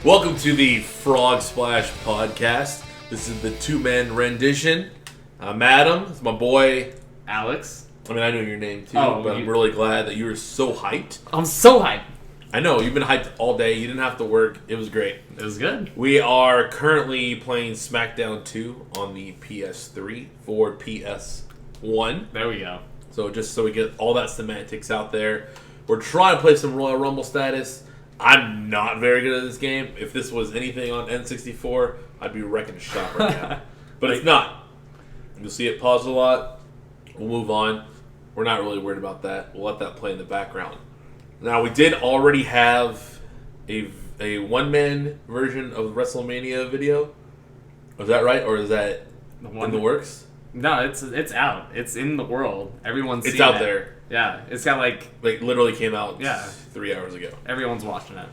Welcome to the Frog Splash Podcast. This is the two-man rendition. I'm Adam. It's my boy, Alex. I mean, I know your name too, but I'm really glad that you were so hyped. I'm so hyped. I know, you've been hyped all day. You didn't have to work. It was great. It was good. We are currently playing SmackDown 2 on the PS3 for PS1. There we go. So just so we get all that semantics out there, we're trying to play some Royal Rumble status. I'm not very good at this game. If this was anything on N64, I'd be wrecking shop right now. But it's not. You'll see it pause a lot. We'll move on. We're not really worried about that. We'll let that play in the background. Now, we did already have a one-man version of the WrestleMania video. Is that right? Or is that in the works? No, it's out. It's in the world. Everyone's seen it. It's out there. Yeah, it's got like literally came out 3 hours ago. Everyone's watching it.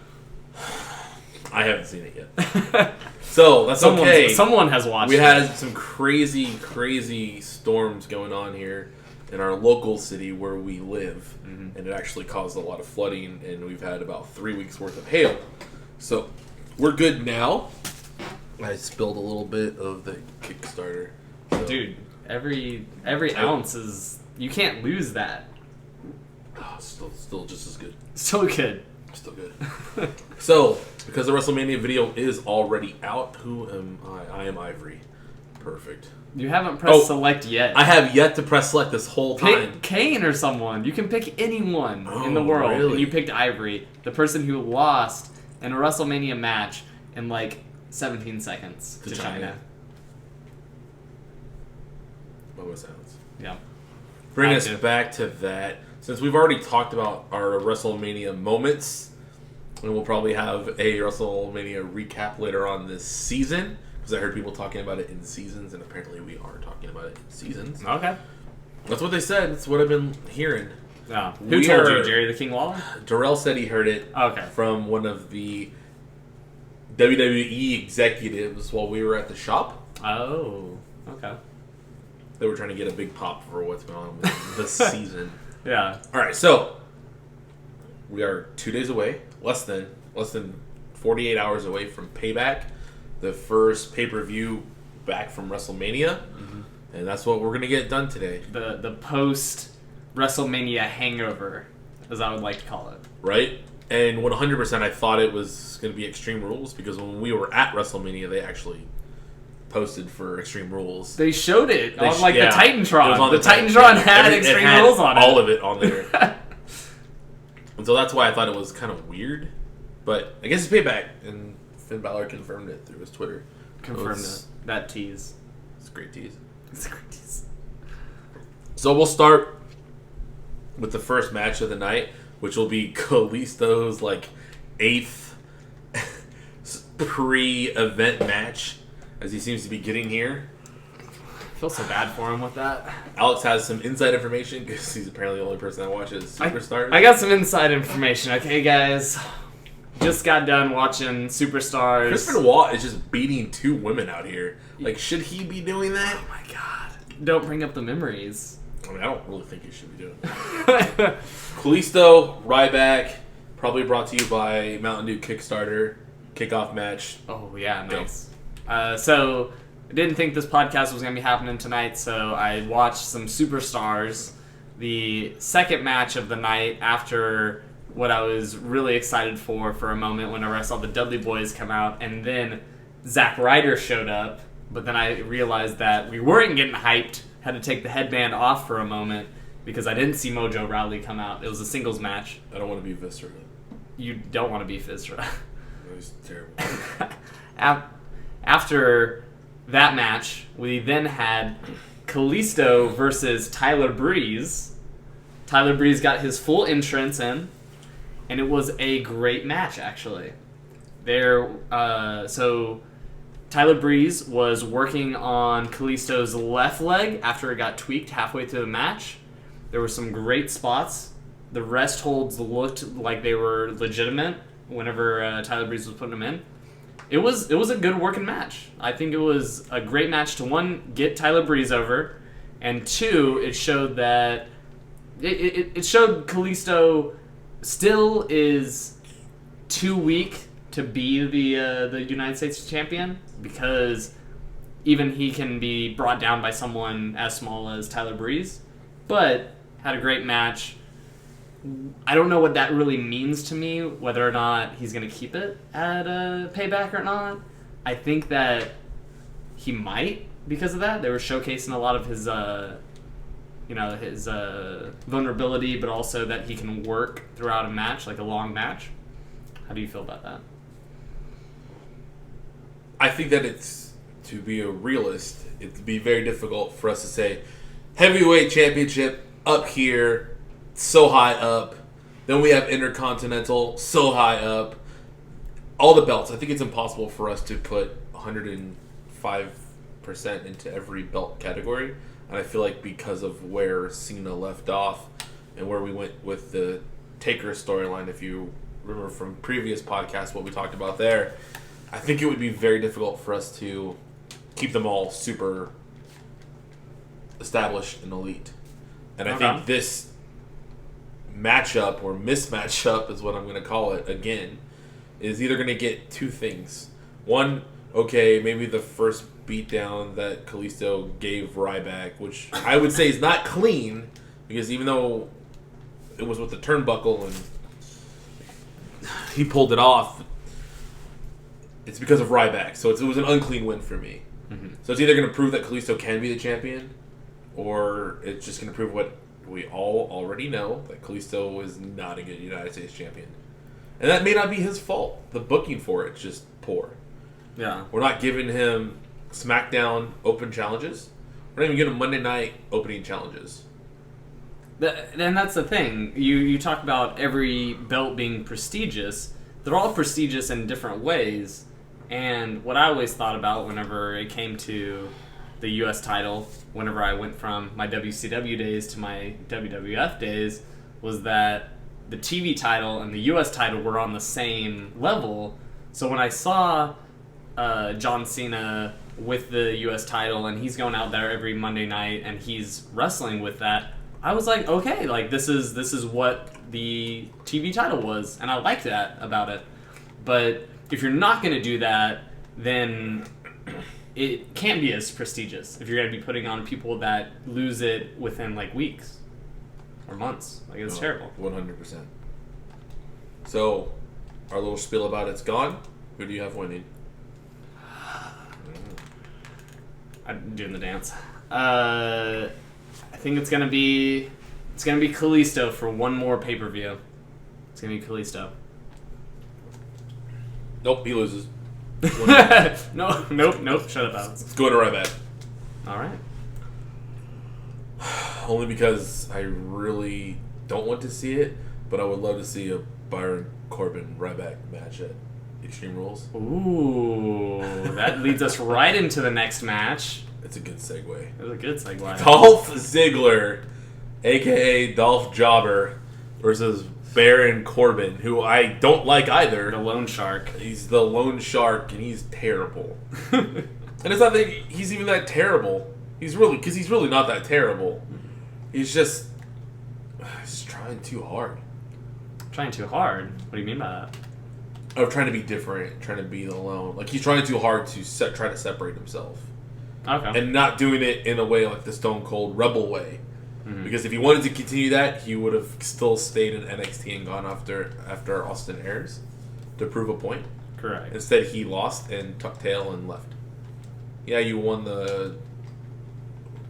I haven't seen it yet. So, that's okay. Someone has watched it. We had some crazy storms going on here in our local city where we live. Mm-hmm. And it actually caused a lot of flooding, and we've had about 3 weeks worth of hail. So, we're good now. I spilled a little bit of the Kickstarter. So. Dude, every ounce is... You can't lose that. Oh, still just as good. Still good. Still good. So, because the WrestleMania video is already out, who am I? I am Ivory. Perfect. You haven't pressed select yet. I have yet to press select this whole time. Pick Kane or someone. You can pick anyone in the world. Really? And you picked Ivory, the person who lost in a WrestleMania match in like 17 seconds to China. What sounds? Yeah. Bring us back to that. Since we've already talked about our WrestleMania moments, and we'll probably have a WrestleMania recap later on this season, because I heard people talking about it in seasons, and apparently we are talking about it in seasons. Okay. That's what they said. That's what I've been hearing. Oh. Who told you, Jerry the King Lawler? Darrell said he heard it from one of the WWE executives while we were at the shop. Oh, okay. They were trying to get a big pop for what's going on with this season. Yeah. All right, so we are 2 days away, less than 48 hours away from Payback, the first pay-per-view back from WrestleMania, and that's what we're gonna get done today. The post WrestleMania hangover, as I would like to call it. Right, and 100%, I thought it was gonna be Extreme Rules because when we were at WrestleMania, they actually posted for Extreme Rules. They showed it on the Titantron. It was on the Titantron had Extreme Rules on it. All of it on there. And so that's why I thought it was kind of weird. But I guess it's Payback, and Finn Balor confirmed it through his Twitter. Confirmed it. That tease. It's a great tease. It's a great tease. So we'll start with the first match of the night, which will be Kalisto's 8th pre-event match, as he seems to be getting here. I feel so bad for him with that. Alex has some inside information because he's apparently the only person that watches Superstars. I got some inside information. Okay, guys. Just got done watching Superstars. Chris Benoit is just beating 2 women out here. Should he be doing that? Oh my god. Don't bring up the memories. I mean, I don't really think he should be doing that. Kalisto, Ryback, probably brought to you by Mountain Dew Kickstarter. Kickoff match. Oh, yeah, nice. So, I didn't think this podcast was going to be happening tonight, so I watched some Superstars, the second match of the night after what I was really excited for a moment whenever I saw the Dudley Boys come out, and then Zack Ryder showed up, but then I realized that we weren't getting hyped, had to take the headband off for a moment, because I didn't see Mojo Rawley come out. It was a singles match. I don't want to be Viscera. You don't want to be Viscera. He's terrible. After that match, we then had Kalisto versus Tyler Breeze. Tyler Breeze got his full entrance in, and it was a great match, actually. So Tyler Breeze was working on Kalisto's left leg after it got tweaked halfway through the match. There were some great spots. The rest holds looked like they were legitimate whenever Tyler Breeze was putting them in. It was a good working match. I think it was a great match to, one, get Tyler Breeze over, and two, it showed that it showed Kalisto still is too weak to be the United States champion, because even he can be brought down by someone as small as Tyler Breeze, but had a great match. I don't know what that really means to me, whether or not he's going to keep it at Payback or not. I think that he might, because of that. They were showcasing a lot of his his vulnerability, but also that he can work throughout a match, like a long match. How do you feel about that? I think that it's, to be a realist, it'd be very difficult for us to say, heavyweight championship up here, so high up. Then we have Intercontinental, so high up. All the belts. I think it's impossible for us to put 105% into every belt category. And I feel like because of where Cena left off and where we went with the Taker storyline, if you remember from previous podcasts what we talked about there, I think it would be very difficult for us to keep them all super established and elite. And I think this matchup, or mismatchup is what I'm going to call it again, is either going to get two things. One, okay, maybe the first beatdown that Kalisto gave Ryback, which I would say is not clean, because even though it was with the turnbuckle and he pulled it off, it's because of Ryback. So it was an unclean win for me. Mm-hmm. So it's either going to prove that Kalisto can be the champion, or it's just going to prove what we all already know, that Kalisto is not a good United States champion. And that may not be his fault. The booking for it's just poor. Yeah. We're not giving him SmackDown open challenges. We're not even giving him Monday night opening challenges. And that's the thing. You talk about every belt being prestigious. They're all prestigious in different ways. And what I always thought about whenever it came to the U.S. title, whenever I went from my WCW days to my WWF days, was that the TV title and the U.S. title were on the same level. So when I saw John Cena with the U.S. title and he's going out there every Monday night and he's wrestling with that, I was like, okay, like this is what the TV title was, and I liked that about it. But if you're not going to do that, then it can't be as prestigious if you're going to be putting on people that lose it within like weeks or months. Like, it's terrible. 100%. So, our little spiel about it's gone. Who do you have winning? I'm doing the dance. I think it's gonna be Kalisto for one more pay-per-view. It's gonna be Kalisto. Nope, he loses. Nope. Shut up, Alex. It's going to Ryback. All right. Only because I really don't want to see it, but I would love to see a Byron Corbin Ryback match at Extreme Rules. Ooh, that leads us right into the next match. It's a good segue. It's a good segue. Dolph Ziggler, a.k.a. Dolph Jobber, versus Baron Corbin, who I don't like either. The Lone Shark. He's the Lone Shark, and he's terrible. And it's not that he's even that terrible. He's really not that terrible. He's trying too hard. Trying too hard? What do you mean by that? Of trying to be different, trying to be alone. Like, he's trying too hard to try to separate himself. Okay. And not doing it in a way like the Stone Cold Rebel way. Mm-hmm. Because if he wanted to continue that, he would have still stayed in NXT and gone after Austin Aries to prove a point. Correct. Instead, he lost and tucked tail and left. Yeah, you won the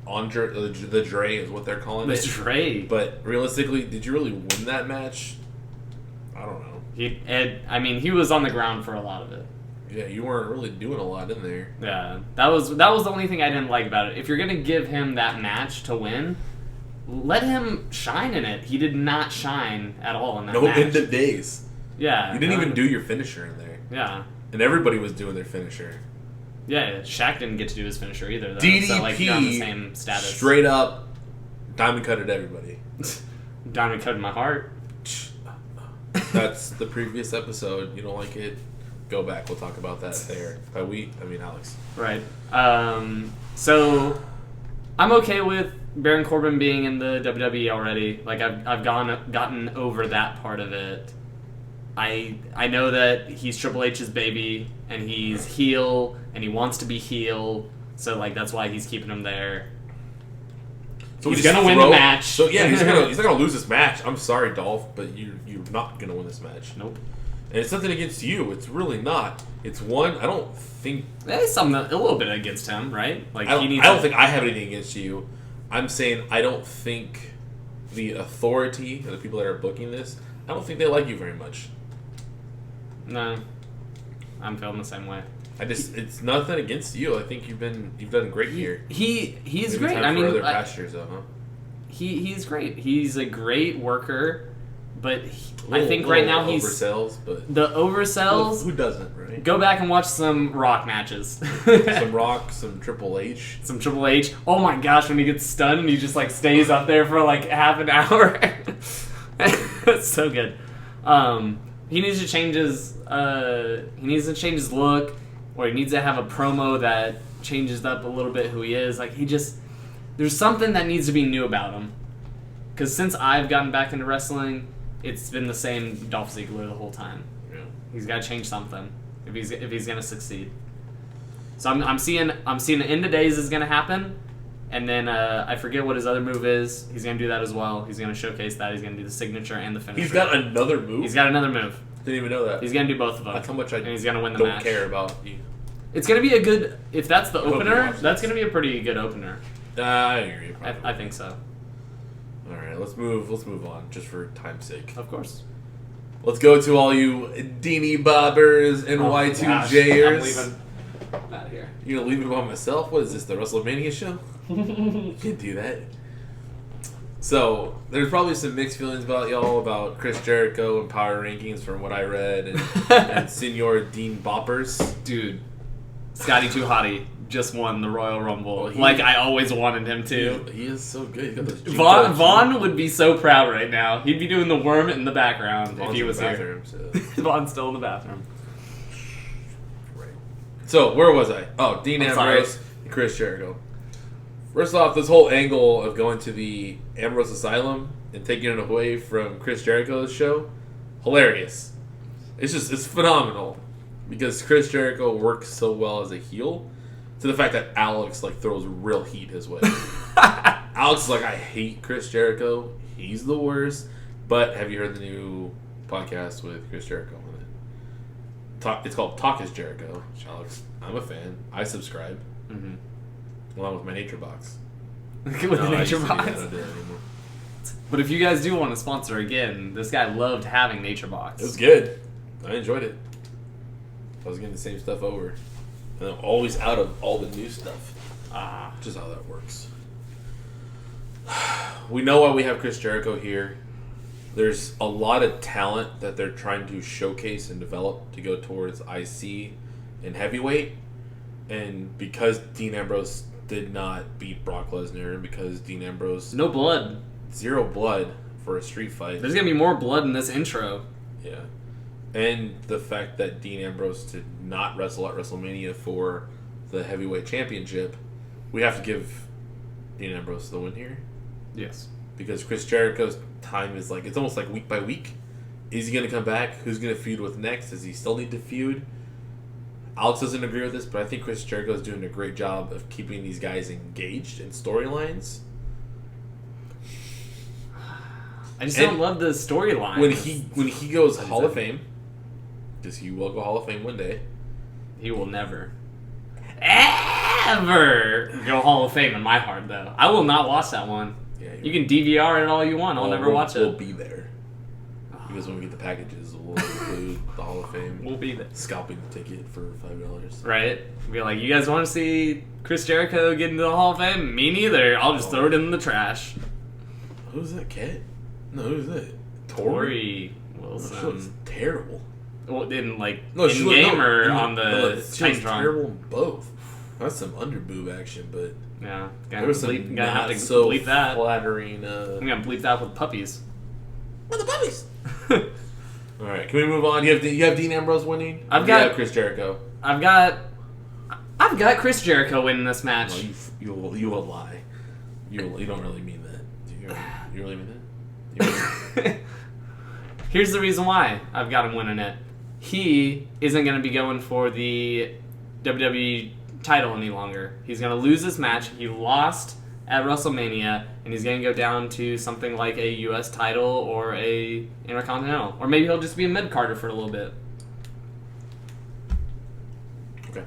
Dre is what they're calling it. The Dre. But realistically, did you really win that match? I don't know. He was on the ground for a lot of it. Yeah, you weren't really doing a lot in there. Yeah, that was the only thing I didn't like about it. If you're gonna give him that match to win, let him shine in it. He did not shine at all in that match. No end of days. Yeah. You didn't even do your finisher in there. Yeah. And everybody was doing their finisher. Yeah, Shaq didn't get to do his finisher either, though. DDP, so, like, you're on the same status. Straight up, diamond cutted everybody. Diamond cutted my heart. That's the previous episode. You don't like it? Go back. We'll talk about that there. By we, I mean Alex. Right. So I'm okay with Baron Corbin being in the WWE already. Like, I've gotten over that part of it. I know that he's Triple H's baby, and he's heel, and he wants to be heel, so like that's why he's keeping him there. So he's gonna win the match. So yeah, he's not gonna lose this match. I'm sorry, Dolph, but you're not gonna win this match. Nope. And it's nothing against you. It's really not. It's one. I don't think there's something a little bit against him, right? Like I don't think I have anything against you. I'm saying I don't think the authority and the people that are booking this, I don't think they like you very much. No, I'm feeling the same way. It's nothing against you. I think you've done great here. He's Maybe great. Time I mean, other pastures, though, huh? He's great. He's a great worker, but I think right now he's oversells. But the oversells. Who doesn't, right? Go back and watch some Rock matches. Some Rock, some Triple H. Some Triple H. Oh my gosh, when he gets stunned, he just like stays up there for like half an hour. It's so good. He needs to change his look, or he needs to have a promo that changes up a little bit who he is. Like there's something that needs to be new about him. Because since I've gotten back into wrestling, it's been the same Dolph Ziggler the whole time. Yeah. He's got to change something if he's gonna succeed. So I'm seeing the end of days is gonna happen, and then I forget what his other move is. He's gonna do that as well. He's gonna showcase that. He's gonna do the signature and the finisher. He's got another move. He's got another move. Didn't even know that. He's gonna do both of them. That's how much and he's gonna win the don't match. care about you. It's gonna be a good. If that's the opener, that's this. gonna be a pretty good opener. I agree. I think so. All right, let's move on, just for time's sake. Of course. Let's go to all you Deanie Bobbers and Y2Jers. I'm leaving out of here. You gonna leave me by myself? What is this, the WrestleMania show? You can't do that. So, there's probably some mixed feelings about y'all about Chris Jericho and power rankings from what I read, and Senor Dean Boppers. Dude, Scotty Too Hottie just won the Royal Rumble. Like I always wanted him to. He is so good. He's got those Vaughn would be so proud right now. He'd be doing the worm in the background Vaughn's if he was in the here. bathroom, so. Vaughn's still in the bathroom. Right. So, where was I? Oh, Dean I'm Ambrose and Chris Jericho. First off, this whole angle of going to the Ambrose Asylum and taking it away from Chris Jericho's show, hilarious. It's phenomenal because Chris Jericho works so well as a heel, to the fact that Alex throws real heat his way. Alex is like, I hate Chris Jericho. He's the worst. But have you heard the new podcast with Chris Jericho on it? It's called Talk is Jericho. Alex, I'm a fan. I subscribe. Mm-hmm. Along with my nature box. With the nature box. I don't do that anymore. But if you guys do want to sponsor again, this guy loved having Nature Box. It was good. I enjoyed it. I was getting the same stuff over. And I'm always out of all the new stuff. Just how that works. We know why we have Chris Jericho here. There's a lot of talent that they're trying to showcase and develop to go towards IC and heavyweight. And because Dean Ambrose did not beat Brock Lesnar, and because Dean Ambrose... No blood. 0 blood for a street fight. There's going to be more blood in this intro. Yeah. And the fact that Dean Ambrose did not wrestle at WrestleMania for the heavyweight championship, we have to give Dean Ambrose the win here. Yes. Because Chris Jericho's time is it's almost like week by week. Is he going to come back? Who's going to feud with next? Does he still need to feud? Alex doesn't agree with this, but I think Chris Jericho is doing a great job of keeping these guys engaged in storylines. I just don't love the storyline. When he goes Hall of Fame, because he will go Hall of Fame one day. He will never, ever go Hall of Fame in my heart, though. I will not watch that one. Yeah, you can DVR it all you want. I'll never watch it. We'll be there. Because when we get the packages, we'll include the Hall of Fame. We'll be there. Scalping the ticket for $5. Right? Be like, you guys want to see Chris Jericho get into the Hall of Fame? Me neither. I'll just throw it in the trash. Who's that cat? No, who's that? Tori Wilson. She looks terrible. Well, in game or on the she looks terrible in both. That's some underboob action, but yeah, there was some gonna have to so bleep that. Flattering. I'm gonna bleep that with puppies. With the puppies. All right, can we move on? You have Dean Ambrose winning. I've got Chris Jericho. I've got Chris Jericho winning this match. Well, you will lie. You don't really mean that. Do you really mean that? Here's the reason why I've got him winning it. He isn't going to be going for the WWE title any longer. He's going to lose this match. He lost at WrestleMania, and he's going to go down to something like a U.S. title or a Intercontinental. Or maybe he'll just be a mid-carder for a little bit. Okay.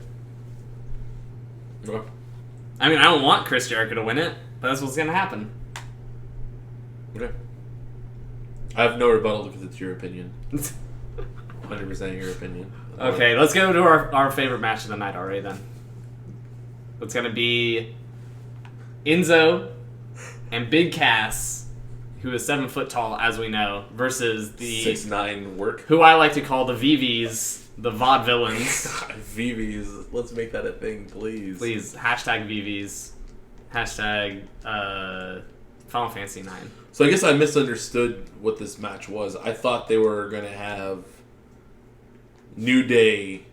I mean, I don't want Chris Jericho to win it, but that's what's going to happen. Okay. I have no rebuttal because it's your opinion. 100% your opinion. Okay, let's go to our favorite match of the night already then. It's going to be Enzo and Big Cass, who is 7 foot tall, as we know, versus the 6'9" work. who I like to call the VVs, the Vaudevillains. VVs. Let's make that a thing, please. Please, hashtag VVs. Hashtag Final Fantasy 9. So I guess I misunderstood what this match was. I thought they were going to have New Day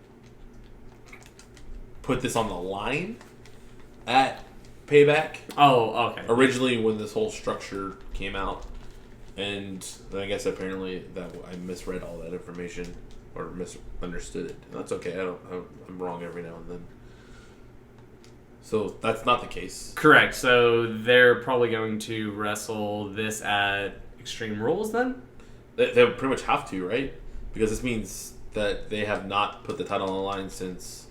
put this on the line at Payback. Oh, okay. Originally, when this whole structure came out, and I guess apparently that I misread all that information or misunderstood it. And that's okay. I'm wrong every now and then. So that's not the case. Correct. So they're probably going to wrestle this at Extreme Rules then? They pretty much have to, right? Because this means that they have not put the title on the line since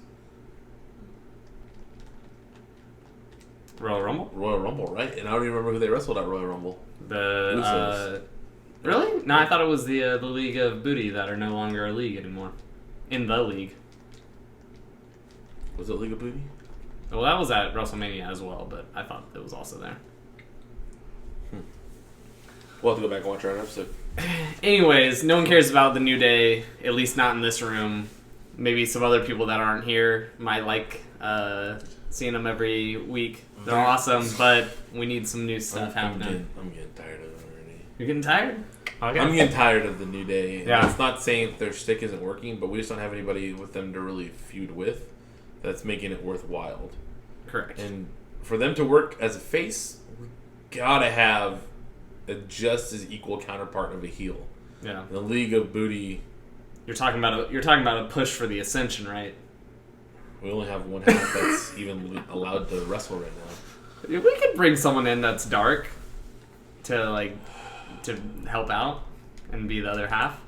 Royal Rumble, right? And I don't even remember who they wrestled at Royal Rumble. Really? No, I thought it was the League of Booty that are no longer a league anymore. In the league. Was it League of Booty? Well, that was at WrestleMania as well, but I thought it was also there. We'll have to go back and watch our episode. Anyways, no one cares about the New Day, at least not in this room. Maybe some other people that aren't here might like seeing them every week. They're awesome, but we need some new stuff happening. I'm getting tired of them already. You're getting tired? Okay. I'm getting tired of the New Day. Yeah. It's not saying their shtick isn't working, but we just don't have anybody with them to really feud with that's making it worthwhile. Correct. And for them to work as a face, we gotta have a just as equal counterpart of a heel. Yeah. The League of Booty. You're talking about a push for the Ascension, right? We only have one half that's even allowed to wrestle right now. We could bring someone in that's dark to help out and be the other half.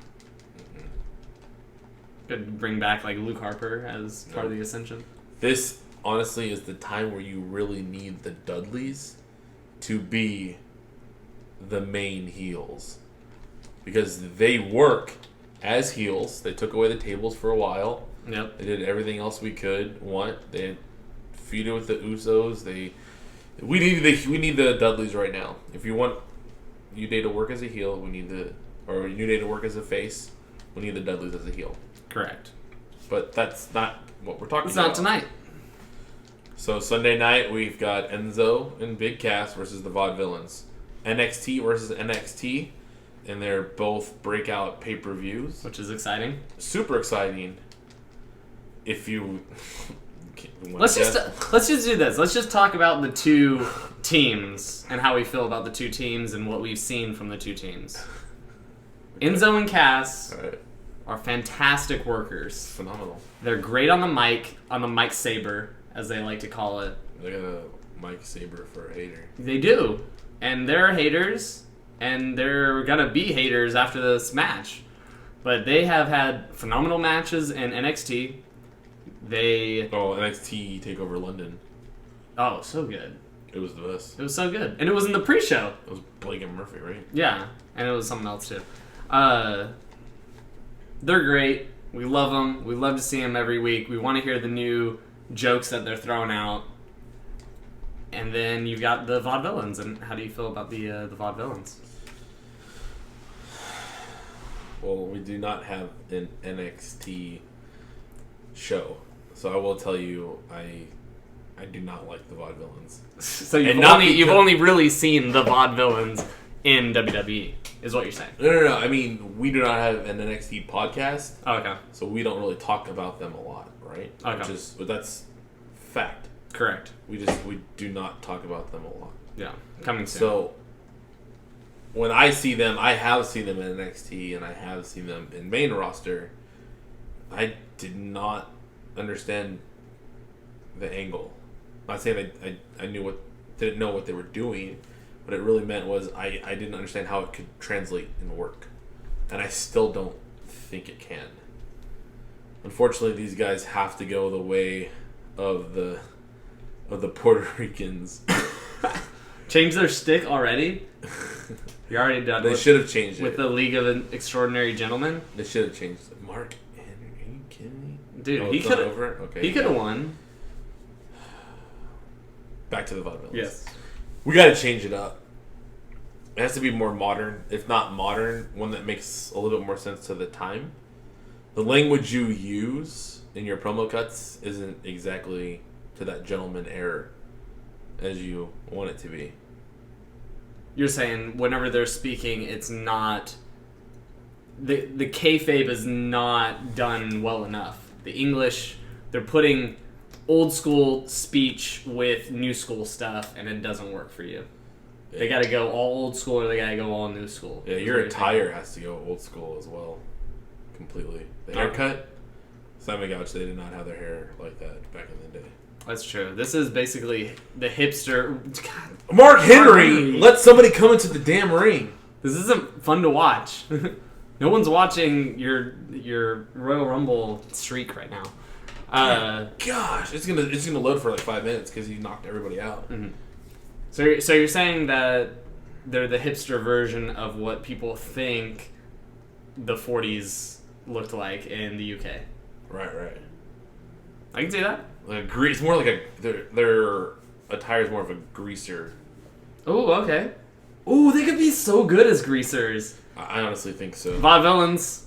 Mm-hmm. Could bring back like Luke Harper as part of the Ascension. This honestly is the time where you really need the Dudleys to be the main heels, because they work as heels. They took away the tables for a while. Yep. They did everything else we could want. They feuded with the Usos. We need the Dudleys right now. If you want New Day to work as a heel, or New Day to work as a face, we need the Dudleys as a heel. Correct. But that's not what we're talking It's about. not tonight. So Sunday night we've got Enzo and Big Cass versus the Vaudevillains. NXT versus NXT, and they're both breakout pay-per-views. Which is exciting. Super exciting. If you Let's just do this. Let's just talk about the two teams and how we feel about the two teams and what we've seen from the two teams. Enzo and Cass are fantastic workers. Phenomenal. They're great on the mic saber, as they like to call it. They got a Mike Saber for a hater. They do. And they're haters, and they're gonna be haters after this match. But they have had phenomenal matches in NXT. NXT TakeOver London. Oh, so good. It was the best. It was so good. And it was in the pre-show. It was Blake and Murphy, right? Yeah, and it was something else too. They're great. We love them. We love to see them every week. We want to hear the new jokes that they're throwing out. And then you've got the Vaudevillains. And how do you feel about the Vaudevillains? Well, we do not have an NXT show, so I will tell you, I do not like the Vaudevillains. So you've only really seen the Vaudevillains in WWE, is what you're saying? No. I mean, we do not have an NXT podcast. Oh, okay. So we don't really talk about them a lot, right? Okay. But that's fact. Correct. We do not talk about them a lot. Yeah. Coming soon. So when I see them, I have seen them in NXT and I have seen them in main roster. I did not understand the angle. I'm not saying I didn't know what they were doing. What it really meant was I didn't understand how it could translate and work. And I still don't think it can. Unfortunately, these guys have to go the way of the Puerto Ricans. Change their stick already? You're already done. They should have changed with it. the League of Extraordinary Gentlemen? They should have changed it. Mark Henry, are you kidding me? Dude, he could have. Okay, he could have won. Back to the vaudevilles. Yes. We got to change it up. It has to be more modern. If not modern, one that makes a little bit more sense to the time. The language you use in your promo cuts isn't exactly to that gentleman error as you want it to be. You're saying whenever they're speaking, it's not... The kayfabe is not done well enough. The English, they're putting old school speech with new school stuff, and it doesn't work for you. Yeah. They got to go all old school or they got to go all new school. Yeah, your attire has to go old school as well. Completely. The haircut, Simon Gouch, they did not have their hair like that back in the day. That's true. This is basically the hipster... God, Mark Henry! Let somebody come into the damn ring. This isn't fun to watch. No one's watching your Royal Rumble streak right now. Gosh, it's gonna load for like 5 minutes because he knocked everybody out. Mm-hmm. So you're saying that they're the hipster version of what people think the 40s looked like in the UK. Right. I can see that. It's more like their attire is more of a greaser. Oh, okay. Oh, they could be so good as greasers. I honestly think so. Vaudevillains,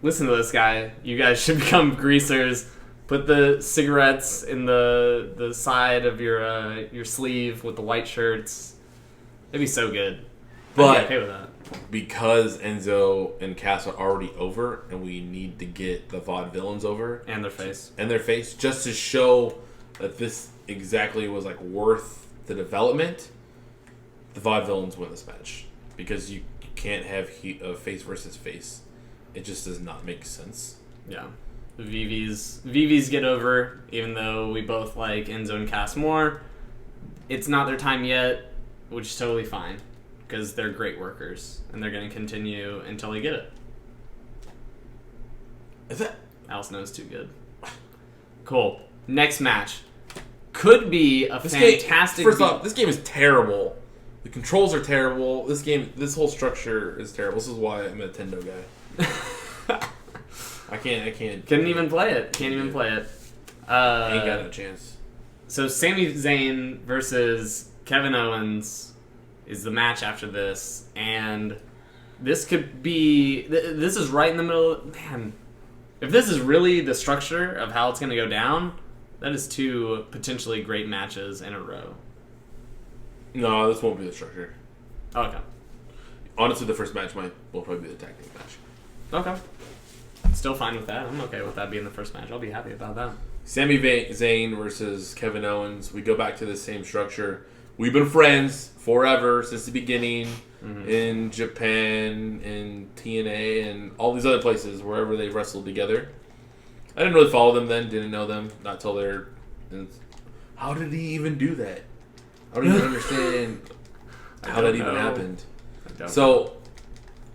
listen to this guy. You guys should become greasers. Put the cigarettes in the side of your sleeve with the white shirts. It'd be so good. But I'd be okay with that. Because Enzo and Cass are already over, and we need to get the Vaudevillains over And their face, just to show that this exactly was like worth the development. The Vaudevillains win this match because you can't have face versus face. It just does not make sense. Yeah. The VVs get over, even though we both like Enzo and Cass more. It's not their time yet, which is totally fine, because they're great workers, and they're going to continue until they get it. Is that... Alice knows too good. Cool. Next match. Could be a fantastic... First off, this game is terrible. The controls are terrible. This whole structure is terrible. This is why I'm a Nintendo guy. I can't. Couldn't even play it. Can't even play it. Ain't got no chance. So Sami Zayn versus Kevin Owens is the match after this, and this could be... This is right in the middle... Man, if this is really the structure of how it's going to go down, that is 2 potentially great matches in a row. No, this won't be the structure. Okay. Honestly, the first match will probably be the tag team match. Okay. Still fine with that. I'm okay with that being the first match. I'll be happy about that. Sami Zayn versus Kevin Owens. We go back to the same structure. We've been friends forever since the beginning in Japan, in TNA, and all these other places, wherever they've wrestled together. I didn't really follow them then, didn't know them, not till they're... How did he even do that? I don't even understand how that even happened. So,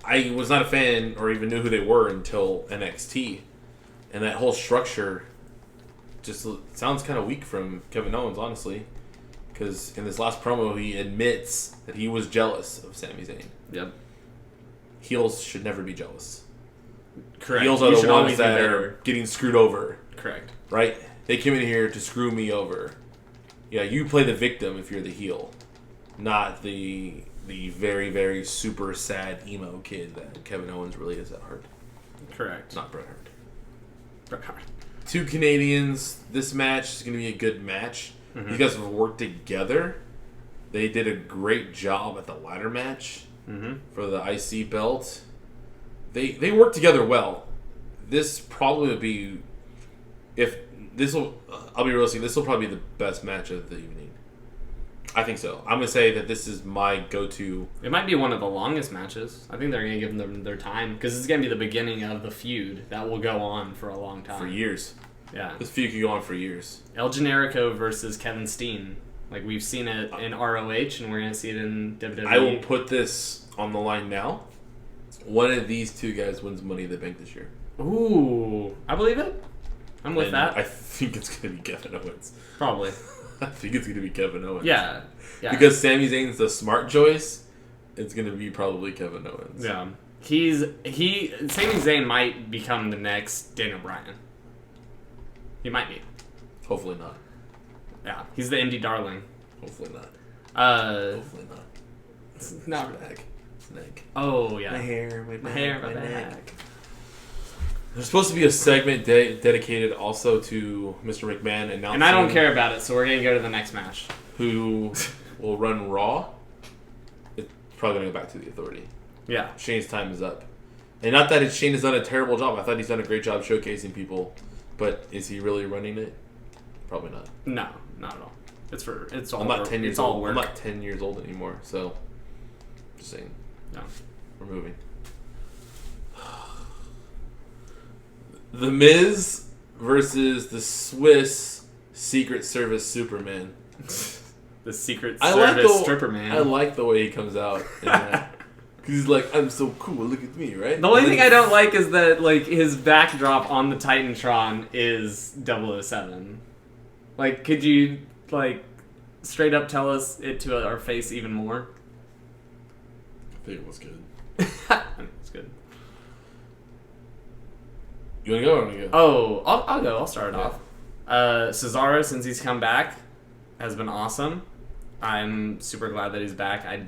I was not a fan or even knew who they were until NXT. And that whole structure just sounds kind of weak from Kevin Owens, honestly. Because in this last promo, he admits that he was jealous of Sami Zayn. Yep. Heels should never be jealous. Correct. Heels are the ones that are getting screwed over. Correct. Right? They came in here to screw me over. Yeah, you play the victim if you're the heel. Not the very, very super sad emo kid that Kevin Owens really is at heart. Correct. Not Bret Hart. Bret Hart. 2 Canadians. This match is going to be a good match. Mm-hmm. These guys have worked together. They did a great job at the ladder match for the IC belt. They worked together well. This probably would be... I'll be realistic, this will probably be the best match of the evening. I think so. I'm going to say that this is my go-to. It might be one of the longest matches. I think they're going to give them their time because it's going to be the beginning of the feud that will go on for a long time. For years. Yeah. This feud could go on for years. El Generico versus Kevin Steen. Like, we've seen it in ROH, and we're going to see it in WWE. I will put this on the line now. One of these two guys wins Money in the Bank this year. Ooh. I believe it. I'm with that. I think it's going to be Kevin Owens. Probably. I think it's going to be Kevin Owens. Yeah. Because Sami Zayn's the smart choice, it's going to be probably Kevin Owens. Yeah. Sami Zayn might become the next Daniel Bryan. He might be. Hopefully not. Yeah. He's the indie darling. Hopefully not. Hopefully not. It's not. It's an egg. Oh, yeah. My hair, my neck. There's supposed to be a segment dedicated also to Mr. McMahon announcing... And I don't care about it, so we're going to go to the next match. Who will run Raw. It's probably going to go back to the Authority. Yeah. Shane's time is up. And not that Shane has done a terrible job. I thought he's done a great job showcasing people. But is he really running it? Probably not. No, not at all. It's all I'm not 10 years old. Work. I'm not 10 years old anymore, so just saying. No. We're moving. The Miz versus the Swiss Secret Service Superman. The Secret Service stripper man. I like the way he comes out in that. Because he's like, I'm so cool, look at me, right? The only thing I don't like is that like his backdrop on the Titantron is 007. Like, could you like straight up tell us it to our face even more? I think it was good. I think it's good. You want to go or want to go? Oh, I'll go. I'll start it off. Cesaro, since he's come back, has been awesome. I'm super glad that he's back. I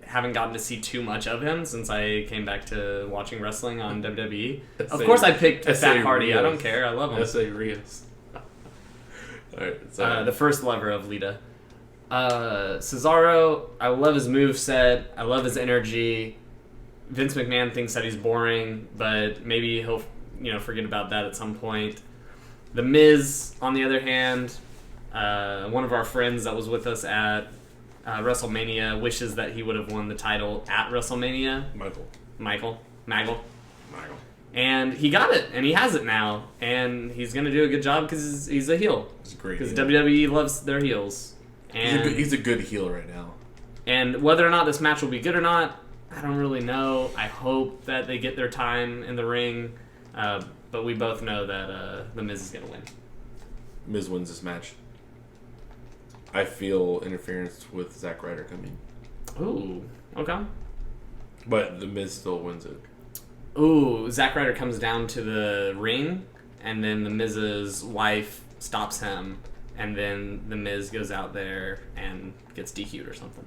haven't gotten to see too much of him since I came back to watching wrestling on WWE. Of course, I picked Matt Hardy. Rios. I don't care. I love him. S.A. Rios. Alright, the first lover of Lita. Cesaro, I love his moveset. I love his energy. Vince McMahon thinks that he's boring, but maybe he'll forget about that at some point. The Miz, on the other hand, one of our friends that was with us at WrestleMania wishes that he would have won the title at WrestleMania. Michael. And he got it, and he has it now, and he's going to do a good job because he's a heel. He's great. Because WWE loves their heels. And he's a good heel right now. And whether or not this match will be good or not, I don't really know. I hope that they get their time in the ring, but we both know that The Miz is going to win. Miz wins this match. I feel interference with Zack Ryder coming. Ooh, okay. But The Miz still wins it. Ooh, Zack Ryder comes down to the ring, and then The Miz's wife stops him, and then The Miz goes out there and gets DQ'd or something.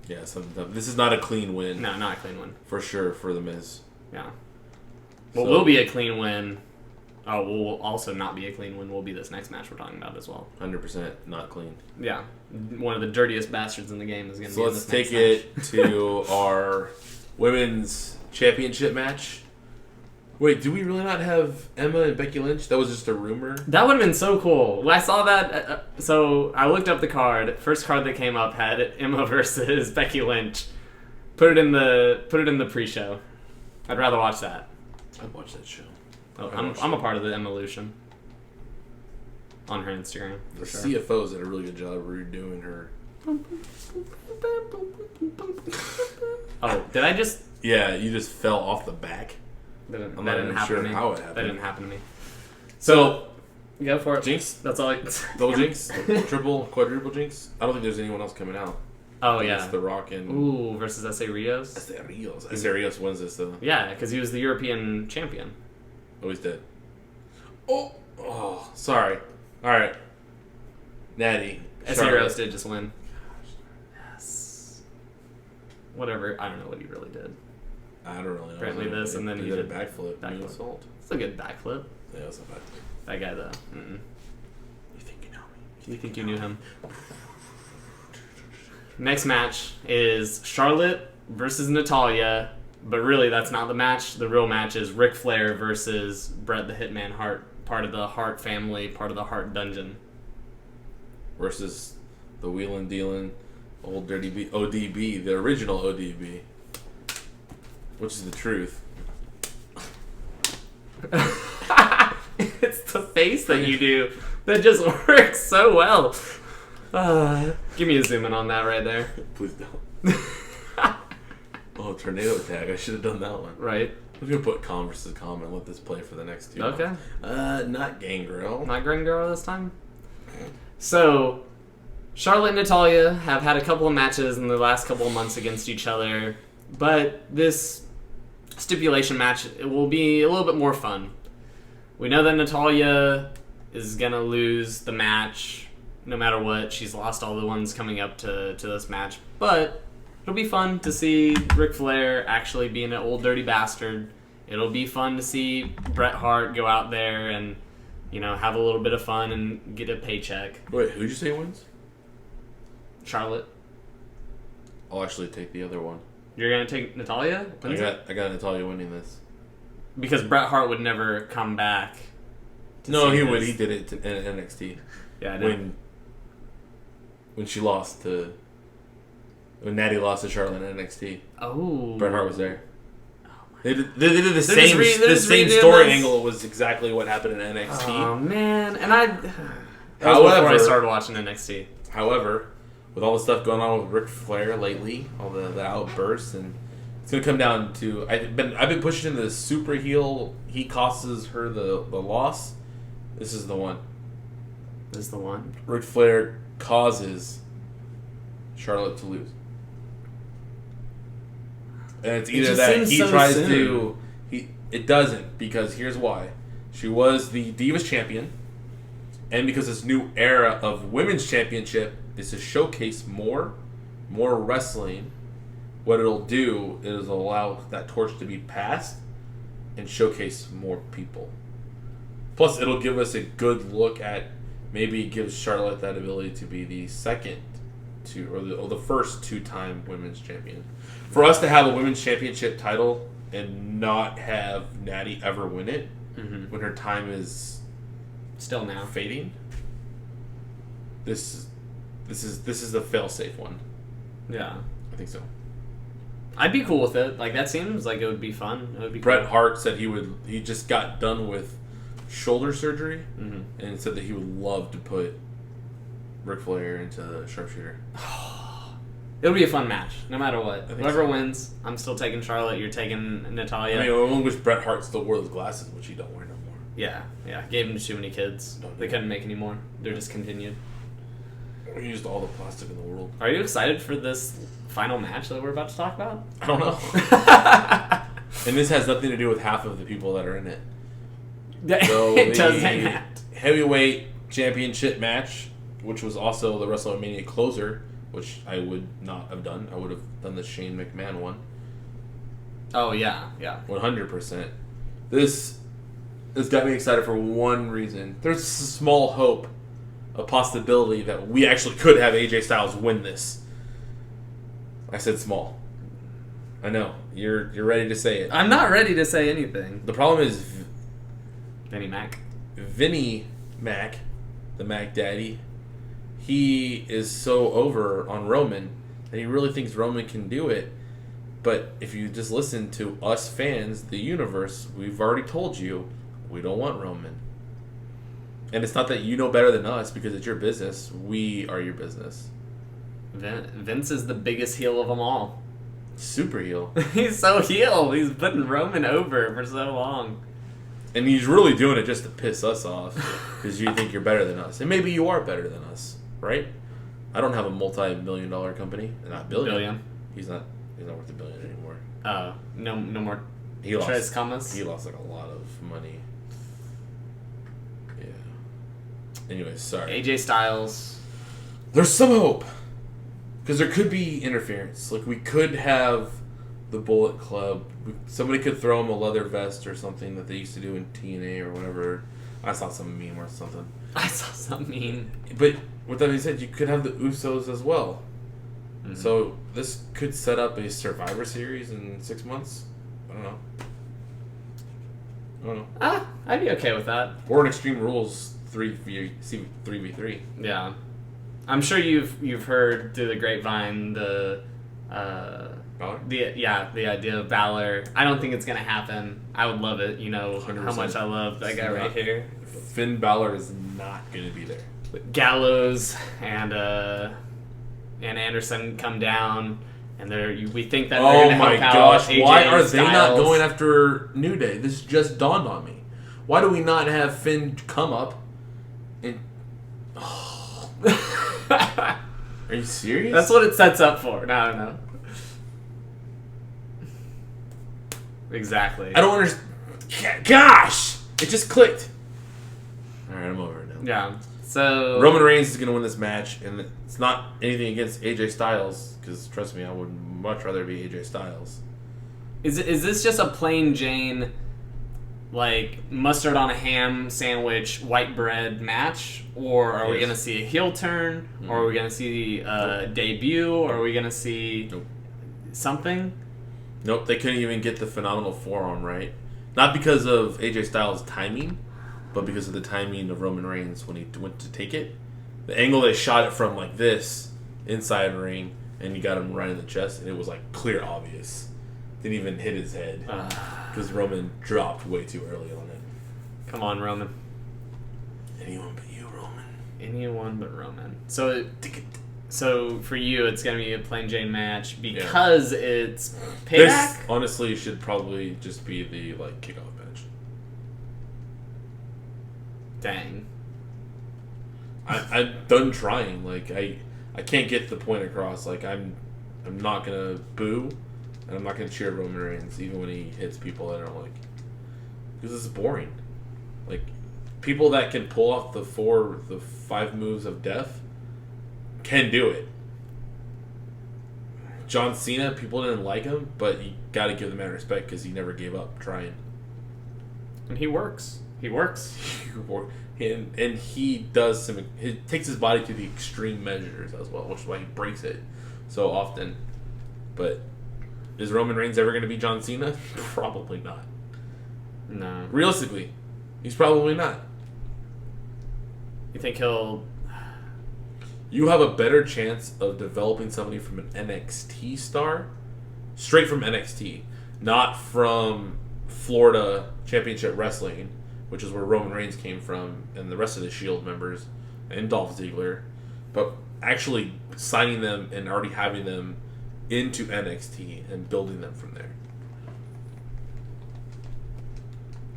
Yeah, this is not a clean win. No, not a clean win. For sure, for The Miz. Yeah. What will be a clean win, will also not be a clean win, will be this next match we're talking about as well. 100% not clean. Yeah. One of the dirtiest bastards in the game is going to be in this next match. So let's take it to our women's championship match. Wait, do we really not have Emma and Becky Lynch? That was just a rumor? That would have been so cool. When I saw that, so I looked up the card. First card that came up had Emma versus Becky Lynch. Put it in the pre-show. I'd rather watch that. I'd watch that show. Oh, I'm a part of the Evolution on her Instagram. The sure. CFOs did a really good job of redoing her. Oh, did I just? Yeah, you just fell off the back. That didn't happen to me. How it happened. That didn't happen to me. So go for it. Jinx? That's all. Double Jinx? Triple, quadruple Jinx? I don't think there's anyone else coming out. Oh, yeah. It's The Rock and... Ooh, versus S.A. Rios? S.A. Rios. S.A. Rios wins this, though. Yeah, because he was the European champion. Oh, he's dead. Oh, sorry. All right. Natty. S.A. Rios did just win. Yes. Whatever. I don't know what he really did. I don't really know. Apparently this, and then he did a backflip. Backflip. It's a good backflip. Yeah, it's a backflip. That guy, though. Mm-mm. You think you know me? You think you knew him? Next match is Charlotte versus Natalya, but really that's not the match. The real match is Ric Flair versus Bret the Hitman Hart, part of the Hart family, part of the Hart Dungeon. Versus the wheelin' dealin', Old Dirty B, ODB, the original ODB, which is the truth. It's the face that you do that just works so well. Give me a zoom in on that right there. Please don't. Oh, tornado attack. I should have done that one. Right. I'm going to put Con versus Con and let this play for the next 2 Okay. months. Not Gangrel. Not Gringaro this time? So, Charlotte and Natalya have had a couple of matches in the last couple of months against each other, but this stipulation match, it will be a little bit more fun. We know that Natalya is going to lose the match no matter what. She's lost all the ones coming up to this match, but it'll be fun to see Ric Flair actually being an old dirty bastard. It'll be fun to see Bret Hart go out there and, have a little bit of fun and get a paycheck. Wait, who'd you say wins? Charlotte. I'll actually take the other one. You're going to take Natalya? I got Natalya winning this. Because Bret Hart would never come back. No, he would. He did it in NXT. Yeah, I know. When she lost to... When Natty lost to Charlotte in NXT. Oh. Bret Hart was there. Oh my They did the same story angle. It was exactly what happened in NXT. Oh, man. And that was before I started watching NXT. However, with all the stuff going on with Ric Flair lately, all the outbursts, and it's going to come down to... I've been pushing the super heel. He costs her the loss. This is the one. This is the one? Ric Flair causes Charlotte to lose. And it's either that he tries to... It doesn't, because here's why. She was the Divas Champion, and because this new era of Women's Championship is to showcase more wrestling, what it'll do is allow that torch to be passed and showcase more people. Plus, it'll give us a good look at... Maybe gives Charlotte that ability to be the second or the first 2-time women's champion. For us to have a women's championship title and not have Natty ever win it when her time is still now fading. This is the fail-safe one. Yeah, I think so. I'd be cool with it. Like, that seems like it would be fun. It would be Bret cool. Hart said he just got done with shoulder surgery and said that he would love to put Ric Flair into the sharpshooter. It'll be a fun match, no matter what. Whoever wins, I'm still taking Charlotte. You're taking Natalya. I mean, I only wish Bret Hart still wore those glasses, which he don't wear no more. Yeah. Gave him too many kids. They couldn't make any more. They're discontinued. We used all the plastic in the world. Are you excited for this final match that we're about to talk about? I don't know. And this has nothing to do with half of the people that are in it. So it doesn't. Heavyweight championship match, which was also the WrestleMania closer, which I would not have done. I would have done the Shane McMahon one. Oh, yeah. 100%. This got me excited for one reason. There's a small hope, a possibility that we actually could have AJ Styles win this. I said small. I know. You're ready to say it. I'm not ready to say anything. The problem is Vinnie Mac, the Mac Daddy, he is so over on Roman, and he really thinks Roman can do it. But if you just listen to us fans, the universe, we've already told you, we don't want Roman. And it's not that you know better than us, because it's your business. We are your business. Vince is the biggest heel of them all. Super heel. He's so heel. He's putting Roman over for so long. And he's really doing it just to piss us off, because you think you're better than us. And maybe you are better than us, right? I don't have a multi-million-dollar company. Not billion. He's not worth $1 billion anymore. No more. He lost commas. He lost like a lot of money. Yeah. Anyways, sorry. AJ Styles. There's some hope, because there could be interference. Like, we could have the Bullet Club. Somebody could throw him a leather vest or something that they used to do in TNA or whatever. I saw some meme or something. But with that being said, you could have the Usos as well. Mm-hmm. So this could set up a Survivor Series in 6 months. I don't know. I'd be okay with that. Or an Extreme Rules 3v3. Yeah. I'm sure you've heard through the grapevine the Balor? the idea of Balor. I don't think it's gonna happen. I would love it. You know 100%. how much I love that guy right here. Finn Balor is not going to be there. Gallows and Anderson come down, and we think that they're gonna help out AJ why are they not Styles. going after New Day? This just dawned on me. Why do we not have Finn come up and... Oh. Are you serious? That's what it sets up for. No, I don't know. Exactly. I don't understand. Gosh! It just clicked. Alright, I'm over it now. Yeah. So Roman Reigns is going to win this match, and it's not anything against AJ Styles, because trust me, I would much rather be AJ Styles. Is this just a plain Jane, like mustard on a ham sandwich, white bread match, or are we gonna see a heel turn, or are we gonna see a debut, or are we gonna see something? Nope, they couldn't even get the phenomenal forearm right. Not because of AJ Styles' timing, but because of the timing of Roman Reigns when he went to take it. The angle they shot it from like this, inside the ring, and you got him right in the chest, and it was like clear obvious. Didn't even hit his head. Because Roman dropped way too early on it. Come on, Roman. Anyone but you, Roman. Anyone but Roman. So for you, it's going to be a plain Jane match because it's Payback? This, honestly, should probably just be the like kickoff match. Dang. I'm done trying. Like I can't get the point across. Like I'm not gonna boo, and I'm not gonna cheer Roman Reigns even when he hits people that are like, because it's boring. Like people that can pull off the 5 moves of death can do it. John Cena, people didn't like him, but you got to give the man respect because he never gave up trying. And he works. He works. And he does he takes his body to the extreme measures as well, which is why he breaks it so often. But is Roman Reigns ever going to be John Cena? Probably not. No. Realistically, he's probably not. You think he'll... You have a better chance of developing somebody from an NXT star, straight from NXT, not from Florida Championship Wrestling, which is where Roman Reigns came from, and the rest of the Shield members, and Dolph Ziggler, but actually signing them and already having them into NXT and building them from there.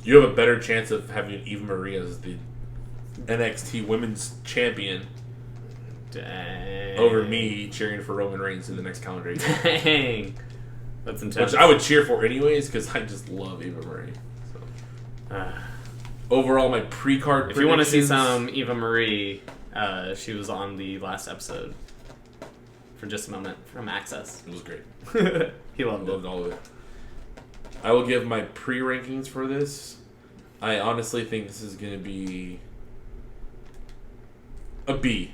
You have a better chance of having Eva Marie as the NXT Women's Champion. Dang. Over me cheering for Roman Reigns in the next calendar year. Dang. That's intense. Which I would cheer for anyways, because I just love Eva Marie. So. Overall, my pre-card if you want to see some Eva Marie, she was on the last episode for just a moment from Access. It was great. He loved all of it. I will give my pre-rankings for this. I honestly think this is going to be a B.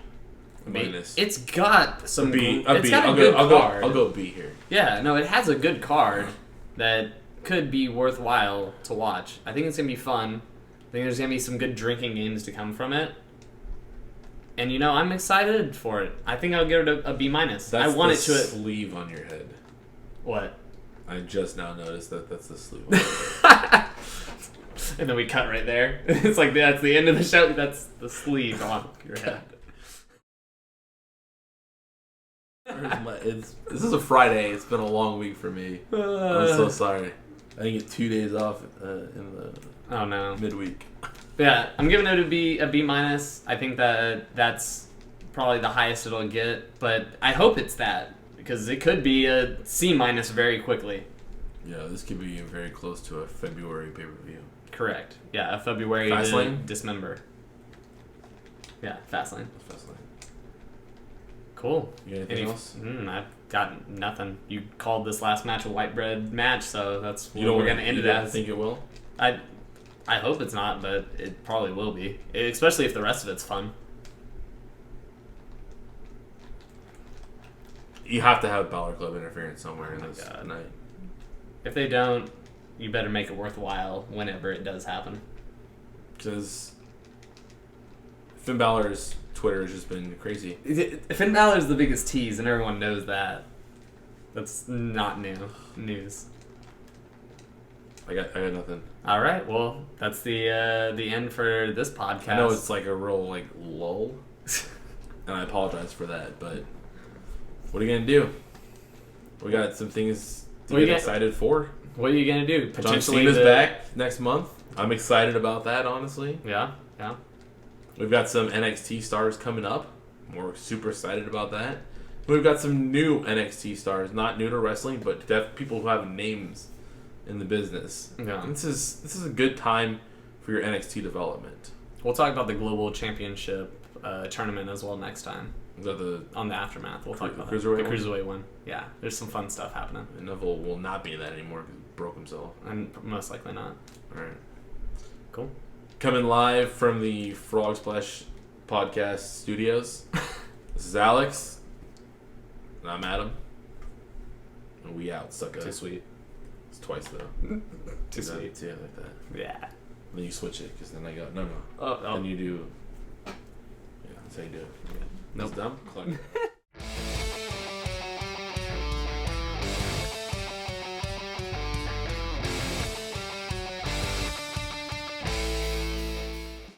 Minus. It's got some B. It's got a good card. I'll go B here. Yeah, no, it has a good card that could be worthwhile to watch. I think it's going to be fun. I think there's going to be some good drinking games to come from it. And, you know, I'm excited for it. I think I'll give it a B-. I want it to... That's the sleeve on your head. What? I just now noticed that's the sleeve. And then we cut right there. It's like, that's the end of the show. That's the sleeve on your head. This is a Friday. It's been a long week for me. I'm so sorry. I didn't get 2 days off in the midweek. Yeah, I'm giving it a B-. I think that's probably the highest it'll get, but I hope it's that because it could be a C- very quickly. Yeah, this could be very close to a February pay-per-view. Correct. Yeah, a February to Dismember. Yeah, Fastlane. Cool. You got anything else? I've got nothing. You called this last match a white bread match, so that's what we're going to end it as. as. You think it will? I hope it's not, but it probably will be. Especially if the rest of it's fun. You have to have Balor Club interference somewhere in this night. If they don't, you better make it worthwhile whenever it does happen. Because Finn Balor's Twitter has just been crazy. Finn Balor's the biggest tease, and everyone knows that. That's not news. I got nothing. All right, well, that's the end for this podcast. I know it's like a real lull, and I apologize for that. But what are you gonna do? We got some things to get excited for. What are you gonna do? Potentially, John Cena's back next month. I'm excited about that, honestly. Yeah. We've got some NXT stars coming up. We're super excited about that. We've got some new NXT stars, not new to wrestling, but people who have names in the business. Yeah. This is a good time for your NXT development. We'll talk about the Global Championship tournament as well next time. Is that on the Aftermath? We'll talk about the Cruiserweight one. Yeah, there's some fun stuff happening. And Neville will not be in that anymore because he broke himself. And most likely not. All right. Cool. Coming live from the Frog Splash Podcast studios. This is Alex. And I'm Adam. And we out, sucker. Too sweet. It's twice though. Too sweet. Yeah, like that. Yeah. Then you switch it because then I go no. Oh. Then you do. Yeah, that's how you do it. Nope. It's dumb. Click.